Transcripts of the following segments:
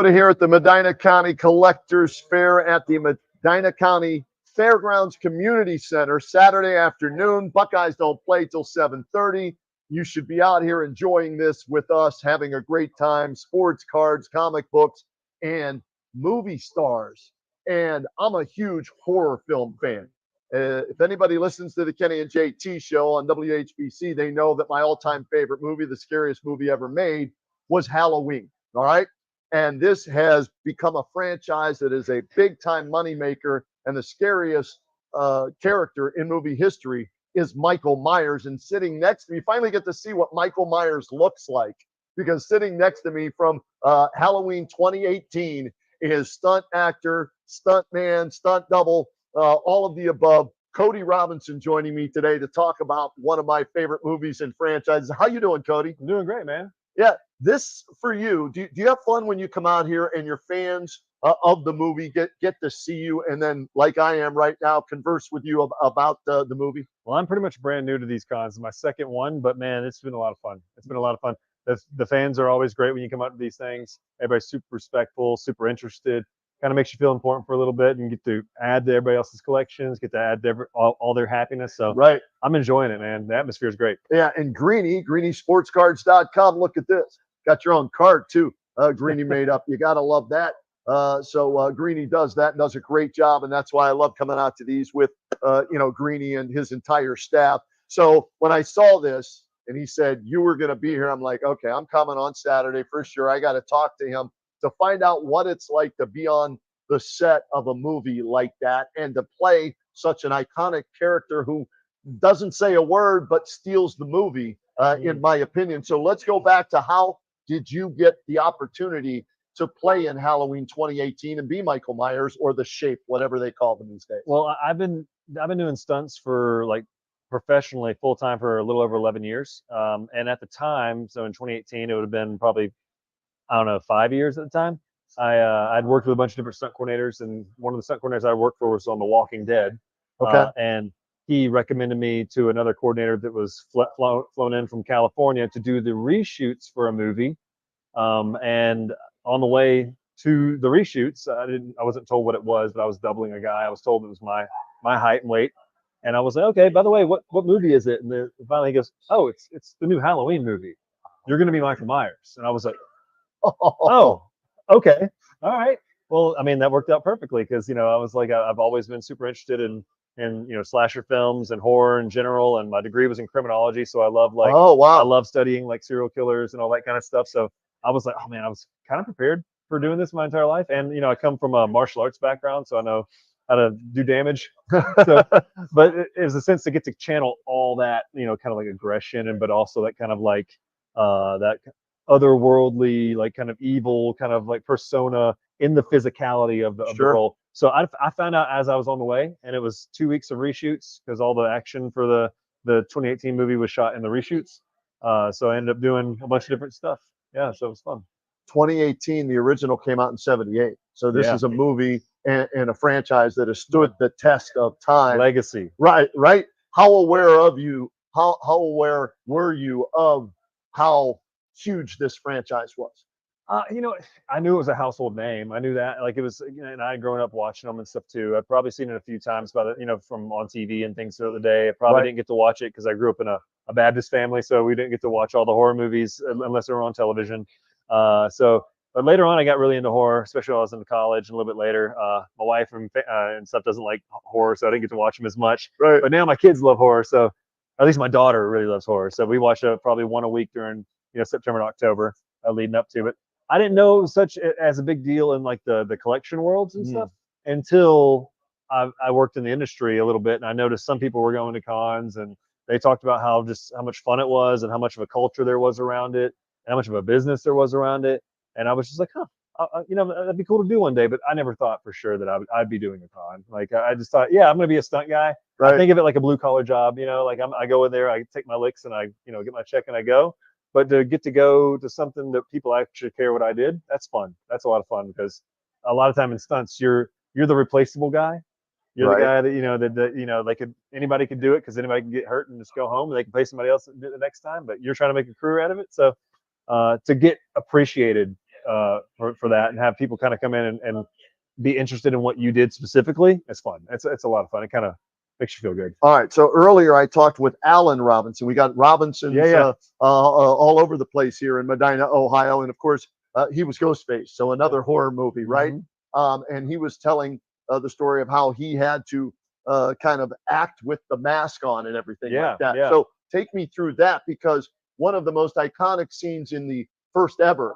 Here at the Medina County Collectors Fair at the Medina County Fairgrounds Community Center, Saturday afternoon. Buckeyes don't play till 7:30. You should be out here enjoying this with us, having a great time. Sports cards, comic books, and movie stars. And I'm a huge horror film fan. If anybody listens to the Kenny and JT show on WHBC, they know that my all-time favorite movie, the scariest movie ever made, was Halloween. All right. And this has become a franchise that is a big-time moneymaker, and the scariest character in movie history is Michael Myers. And sitting next to me, you finally get to see what Michael Myers looks like, because sitting next to me from Halloween 2018 is stunt actor, stunt man, stunt double, all of the above, Cody Robinson, joining me today to talk about one of my favorite movies and franchises. How you doing, Cody? I'm doing great, man. Yeah, this for you. Do you have fun when you come out here and your fans of the movie get to see you, and then, like I am right now, converse with you about the movie? Well, I'm pretty much brand new to these cons. It's my second one, but man, it's been a lot of fun. It's been a lot of fun. The fans are always great when you come out to these things. Everybody's super respectful, super interested. Kind of makes you feel important for a little bit, and get to add to everybody else's collections, get to add to all their happiness. So right, I'm enjoying it, man. The atmosphere is great. Yeah, and GreenieSportsCards.com. Look at this. Got your own card too. Greenie made up. You gotta love that. So Greenie does that and does a great job, and that's why I love coming out to these with Greenie and his entire staff. So when I saw this and he said you were going to be here, I'm like, okay, I'm coming on Saturday for sure. I got to talk to him to find out what it's like to be on the set of a movie like that and to play such an iconic character who doesn't say a word but steals the movie, in my opinion. So let's go back to how did you get the opportunity to play in Halloween 2018 and be Michael Myers, or the Shape, whatever they call them these days? Well, I've been doing stunts for like professionally full time for a little over 11 years. And at the time, so in 2018, it would have been probably, I don't know, 5 years at the time. I'd worked with a bunch of different stunt coordinators, and one of the stunt coordinators I worked for was on The Walking Dead. Okay. And he recommended me to another coordinator that was flown in from California to do the reshoots for a movie. And on the way to the reshoots, I wasn't told what it was, but I was doubling a guy. I was told it was my height and weight. And I was like, okay, by the way, what movie is it? And finally he goes, oh, it's the new Halloween movie. You're going to be Michael Myers. And I was like, oh, okay. All right. Well, I mean, that worked out perfectly, because, I was like, I've always been super interested in slasher films and horror in general. And my degree was in criminology. So I love I love studying like serial killers and all that kind of stuff. So I was like, oh man, I was kind of prepared for doing this my entire life. And, I come from a martial arts background, so I know how to do damage. But it was a sense to get to channel all that, kind of like aggression, but also that kind of like that otherworldly, like kind of evil kind of like persona in the physicality of the role. So I found out as I was on the way, and it was 2 weeks of reshoots, because all the action for the 2018 movie was shot in the reshoots. So I ended up doing a bunch of different stuff. Yeah, so it was fun. 2018, the original came out in 78. So this is a movie and a franchise that has stood the test of time. Legacy. Right. How aware were you of how huge this franchise was? I knew it was a household name. I knew that, like, it was, and I had grown up watching them and stuff too. I'd probably seen it a few times from on TV and things the other day. I probably didn't get to watch it because I grew up in a Baptist family, so we didn't get to watch all the horror movies unless they were on television. But later on, I got really into horror, especially when I was in college, and a little bit later. My wife and stuff doesn't like horror, so I didn't get to watch them as much. Right. But now my kids love horror, so at least my daughter really loves horror. So we watch probably one a week during September and October, leading up to it. I didn't know it was such as a big deal in like the collection worlds and stuff until I worked in the industry a little bit, and I noticed some people were going to cons, and they talked about how much fun it was, and how much of a culture there was around it, and how much of a business there was around it. And I was just like, that'd be cool to do one day. But I never thought for sure that I'd be doing a con. Like, I just thought, yeah, I'm going to be a stunt guy. Right. I think of it like a blue collar job, like I go in there, I take my licks, and I, get my check and I go. But to get to go to something that people actually care what I did, that's fun. That's a lot of fun, because a lot of time in stunts, you're the replaceable guy. You're the guy that anybody could do it, because anybody can get hurt and just go home, and they can pay somebody else to do it the next time. But you're trying to make a career out of it. So to get appreciated for that, and have people kind of come in and be interested in what you did specifically. It's fun. It's a lot of fun. It kind of makes you feel good. All right. So earlier I talked with Alan Robinson. We got Robinsons all over the place here in Medina, Ohio, and of course he was Ghostface, so another horror movie, right? And he was telling the story of how he had to kind of act with the mask on and everything like that. So take me through that, because one of the most iconic scenes in the first ever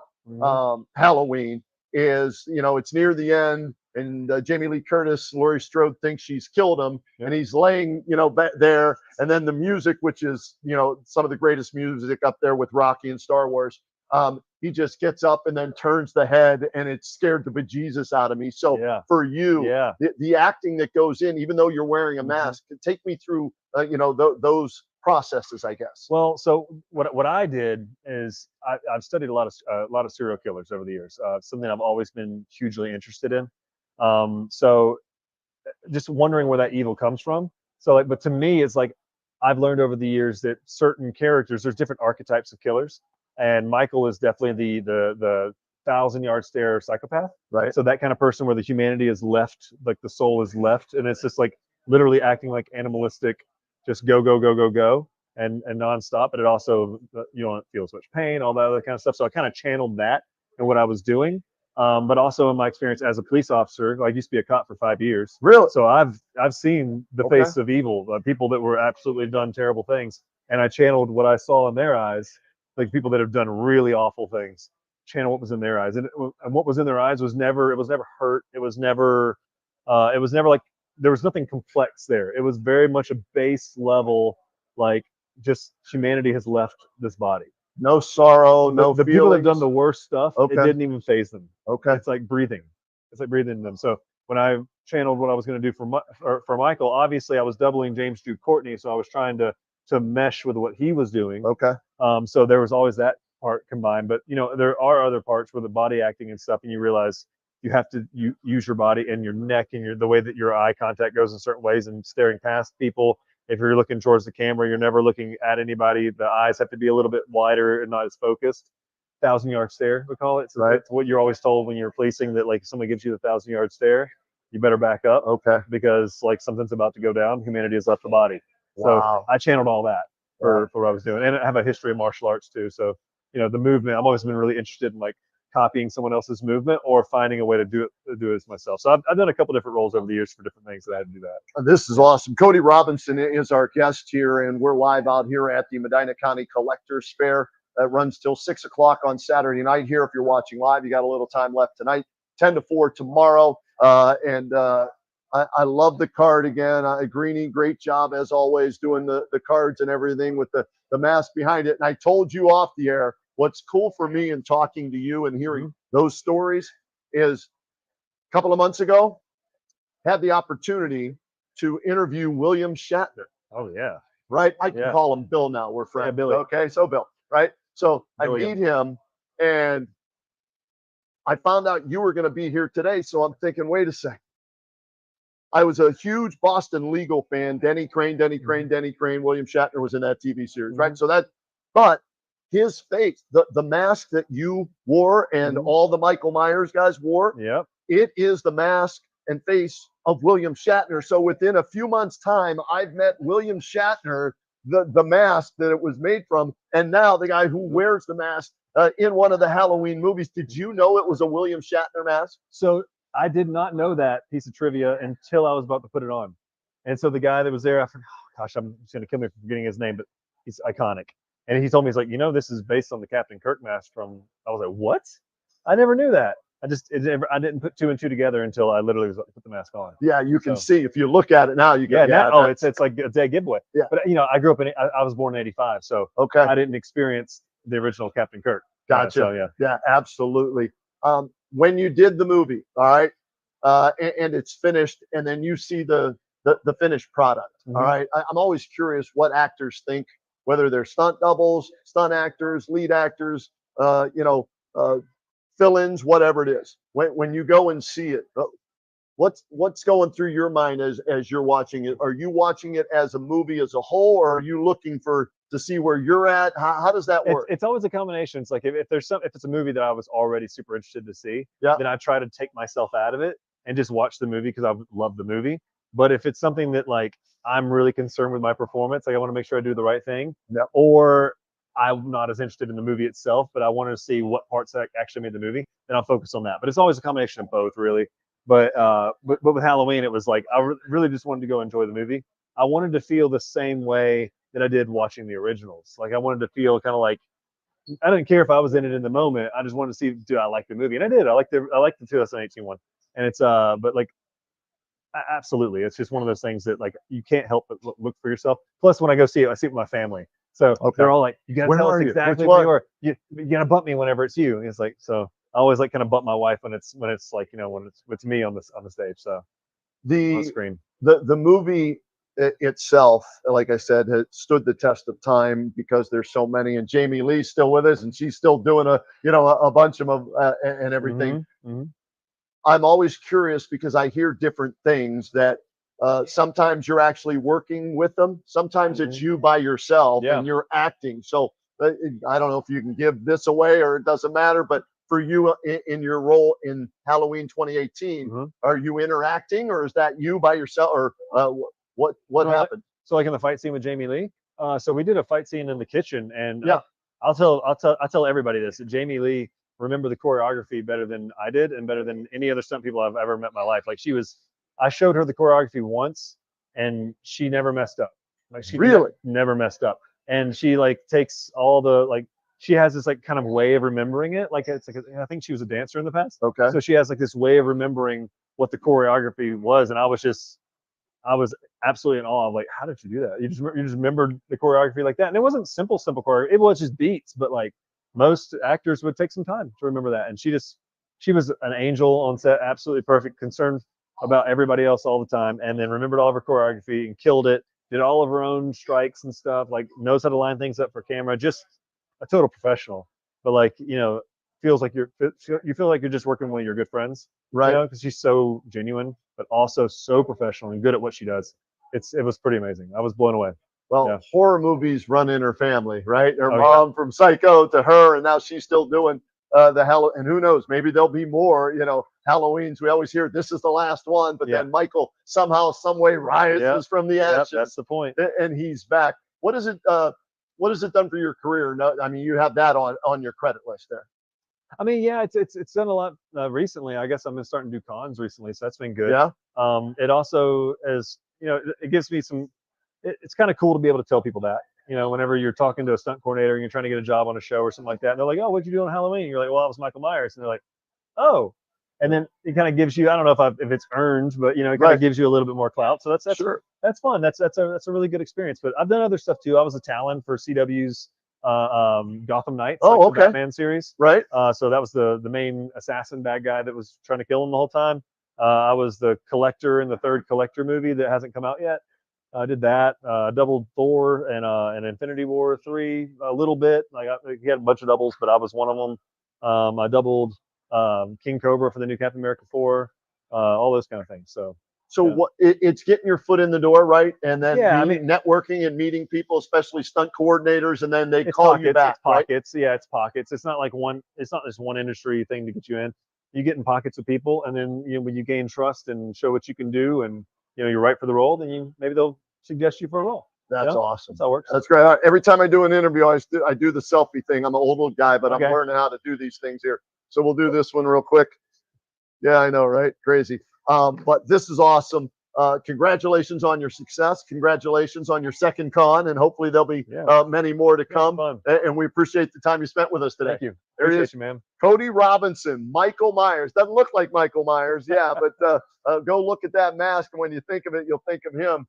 Halloween is, it's near the end, and Jamie Lee Curtis, Laurie Strode thinks she's killed him, and he's laying, back there, and then the music, which is, some of the greatest music up there with Rocky and Star Wars. He just gets up and then turns the head, and it scared the bejesus out of me. So for you, the acting that goes in, even though you're wearing a mask, take me through, those processes, I guess. Well, so what I did is I've studied a lot of serial killers over the years. Something I've always been hugely interested in. So just wondering where that evil comes from. So but to me, it's like I've learned over the years that certain characters, there's different archetypes of killers, and Michael is definitely the 1,000-yard stare psychopath. Right. So that kind of person where the humanity is left, like the soul is left, and it's just like literally acting like animalistic, just go go go go go, and nonstop. But it also, you don't feel as much pain, all that other kind of stuff. So I kind of channeled that in what I was doing. But also in my experience as a police officer, I used to be a cop for 5 years. Really? So I've seen the face of evil, people that were absolutely done terrible things, and I channeled what I saw in their eyes, like people that have done really awful things. Channel what was in their eyes, and what was in their eyes was never. It was never hurt. It was never. It was never like there was nothing complex there. It was very much a base level, like just humanity has left this body. No sorrow, no the feelings. People that have done the worst stuff, it didn't even faze them. It's like breathing. It's like breathing in them. So when I channeled what I was going to do for Michael, obviously I was doubling James Jude Courtney, so I was trying to mesh with what he was doing. So there was always that part combined, but there are other parts where the body acting and stuff, and you realize you have to use your body and your neck and the way that your eye contact goes in certain ways, and staring past people. If you're looking towards the camera, you're never looking at anybody. The eyes have to be a little bit wider and not as focused. 1,000-yard stare, we call it. So that's what you're always told when you're policing, that like if somebody gives you the 1,000-yard stare, you better back up. Because like something's about to go down. Humanity has left the body. So I channeled all that for what I was doing. And I have a history of martial arts too. So, the movement, I've always been really interested in like copying someone else's movement or finding a way to do it myself. So I've done a couple different roles over the years for different things that I had to do that. This is awesome. Cody Robinson is our guest here, and we're live out here at the Medina County Collectors Fair. That runs till 6 o'clock on Saturday night here. If you're watching live, you got a little time left tonight. 10 to 4 tomorrow. I love the card again. Greenie, great job as always doing the cards and everything with the mask behind it. And I told you off the air, what's cool for me in talking to you and hearing those stories is a couple of months ago, had the opportunity to interview William Shatner. Oh, yeah. Right? I can call him Bill now. We're friends. Yeah, Billy. Okay, so Bill, right? So I meet him, and I found out you were going to be here today. So I'm thinking, wait a second. I was a huge Boston legal fan. Denny Crane. William Shatner was in that TV series, right? So but his face, the mask that you wore and all the Michael Myers guys wore, it is the mask and face of William Shatner. So within a few months' time, I've met William Shatner, the mask that it was made from, and now the guy who wears the mask in one of the Halloween movies. Did you know it was a William Shatner mask? So I did not know that piece of trivia until I was about to put it on. And so the guy that was there, I'm just going to kill me for forgetting his name, but he's iconic. And he told me, he's like, this is based on the Captain Kirk mask from, I was like, what? I never knew that. I didn't put two and two together until I literally was like, put the mask on. Yeah, you can see, if you look at it now, you can. It's like a dead giveaway. Yeah. But I grew up I was born in '85, so I didn't experience the original Captain Kirk. Gotcha. So, yeah, absolutely. When you did the movie, all right, and it's finished, and then you see the finished product, all right. I'm always curious what actors think, whether they're stunt doubles, stunt actors, lead actors, fill-ins, whatever it is. When you go and see it, what's going through your mind as you're watching it? Are you watching it as a movie as a whole, or are you looking to see where you're at? How does that work? It's always a combination. It's like if it's a movie that I was already super interested to see, Yeah. then I try to take myself out of it and just watch the movie because I love the movie. But if it's something that like I'm really concerned with my performance, like I want to make sure I do the right thing, Yep. or I'm not as interested in the movie itself, but I wanted to see what parts that actually made the movie, then I'll focus on that. But it's always a combination of both, really. But with Halloween, it was like really just wanted to go enjoy the movie. I wanted to feel the same way that I did watching the originals. Like I wanted to feel kind of like I didn't care if I was in it in the moment. I just wanted to see, do I like the movie? And I did. I liked the 2018 one. And it's but like absolutely, it's just one of those things that like you can't help but look for yourself. Plus, when I go see it, I see it with my family, so they're all like, "You gotta tell us exactly where you are. You gotta bump me whenever it's you." And it's like so. I always like kind of bump my wife when it's like when it's me on the stage. So on the screen. The movie itself, like I said, has stood the test of time because there's so many, and Jamie Lee's still with us, and she's still doing a bunch of them and everything. Mm-hmm. I'm always curious because I hear different things that sometimes you're actually working with them, sometimes it's you by yourself and you're acting. So I don't know if you can give this away or it doesn't matter, but for you in your role in Halloween 2018, are you interacting or is that you by yourself or what happened? So like in the fight scene with Jamie Lee, so we did a fight scene in the kitchen, and I'll tell everybody this. Jamie Lee remembered the choreography better than I did, and better than any other stunt people I've ever met in my life. Like I showed her the choreography once, and she never messed up. Like she really never messed up, and she like takes all the like. She has this like kind of way of remembering it. Like it's like I think she was a dancer in the past. Okay. So she has like this way of remembering what the choreography was, and I was absolutely in awe of like, how did you do that? You just remembered the choreography like that, and it wasn't simple choreography. It was just beats, but like most actors would take some time to remember that, and she was an angel on set, absolutely perfect, concerned about everybody else all the time, and then remembered all of her choreography and killed it. Did all of her own strikes and stuff. Like knows how to line things up for camera. Just a total professional. But like feels like you feel like you're just working with one of your good friends, right? Because she's so genuine, but also so professional and good at what she does. It was pretty amazing. I was blown away. Well, horror movies run in her family, right? Her mom from Psycho to her, and now she's still doing the hell. And who knows? Maybe there'll be more. Halloweens. We always hear this is the last one, but then Michael somehow, some way rises from the ashes. That's the point. And he's back. What has it done for your career? No, I mean you have that on your credit list there. I mean, yeah, it's done a lot recently. I guess I've been starting to do cons recently, so that's been good. Yeah. It also is, it gives me some. It's kind of cool to be able to tell people that. Whenever you're talking to a stunt coordinator and you're trying to get a job on a show or something like that, and they're like, "Oh, what'd you do on Halloween?" And you're like, "Well, I was Michael Myers," and they're like, "Oh," and then it kind of gives you. I don't know if it's earned, but it kind of gives you a little bit more clout. So that's sure. That's fun. That's a really good experience. But I've done other stuff too. I was a Talon for CW's Gotham Knights, the Batman series. Right. So that was the main assassin bad guy that was trying to kill him the whole time. I was the collector in the third Collector movie that hasn't come out yet. I did that. Doubled Thor and Infinity War 3 a little bit. Like he had a bunch of doubles, but I was one of them. I doubled King Cobra for the new Captain America 4. All those kind of things. So what it's getting your foot in the door, right? And then networking and meeting people, especially stunt coordinators, and then they call you back. It's pockets, right? It's pockets. It's not like it's not just one industry thing to get you in. You get in pockets with people, and then when you gain trust and show what you can do, and you're right for the role, then maybe they'll suggest you for a role. That's awesome. That's how it works. That's great. Every time I do an interview, I do the selfie thing. I'm an old guy, but I'm learning how to do these things here. So we'll do this one real quick. Yeah, I know, right? Crazy. But this is awesome. Congratulations on your success. Congratulations on your second con, and hopefully there'll be many more to come. And we appreciate the time you spent with us today. Thank you. There he is, man. Cody Robinson, Michael Myers. Doesn't look like Michael Myers, but go look at that mask, and when you think of it, you'll think of him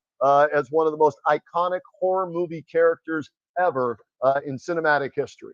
as one of the most iconic horror movie characters ever in cinematic history.